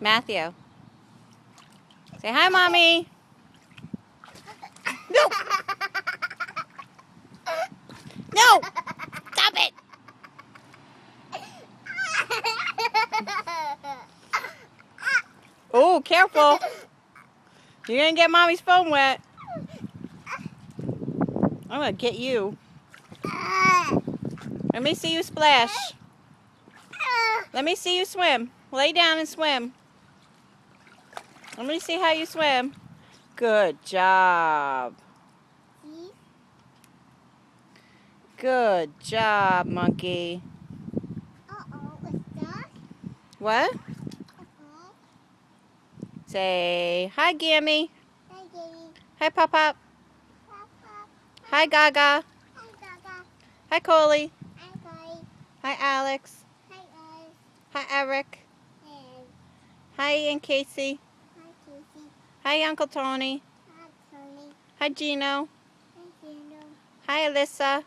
Matthew. Say hi, Mommy. No. No. Stop it. Oh, careful. You're going to get Mommy's phone wet. I'm going to get you. Let me see you splash. Let me see you swim. Lay down and swim. Let me see how you swim. Good job. Good job, monkey. What's that? What? Say hi, Gammy. Hi, Gammy. Hi, Pop Pop. Hi, Gaga. Hi, Gaga. Hi, Coley. Hi, Kai. Hi, Alex. Hi, guys. Hi, Eric. And Hi, Aunt Casey. hi, Casey. Hi, Uncle Tony. Hi, Tony. Hi, Gino. Hi, Gino. Hi, Alyssa. Hi,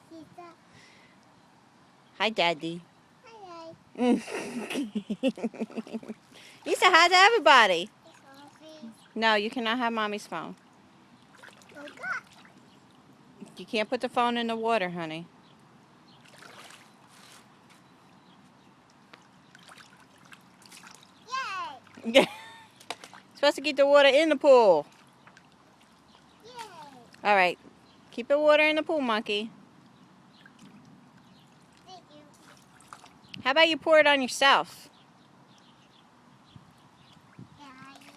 Sita. Hi, Daddy. Hi, You said hi to everybody. Coffee. No, you cannot have Mommy's phone. Okay. You can't put the phone in the water, honey. Yay! Supposed to keep the water in the pool. Yay! All right. Keep the water in the pool, monkey. Thank you. How about you pour it on yourself? Daddy.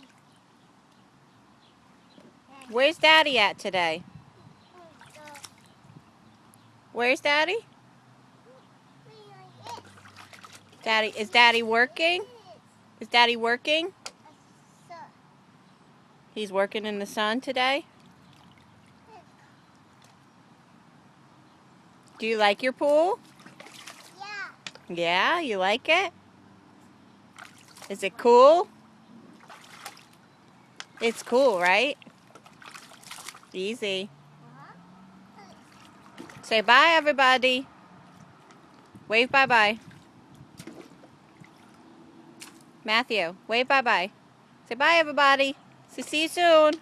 Where's Daddy at today? Where's Daddy? Daddy, is Daddy working? Is Daddy working? He's working in the sun today? Do you like your pool? Yeah. Yeah, you like it? Is it cool? It's cool, right? Easy. Say bye, everybody. Wave bye-bye. Matthew, wave bye-bye. Say bye, everybody. See you soon.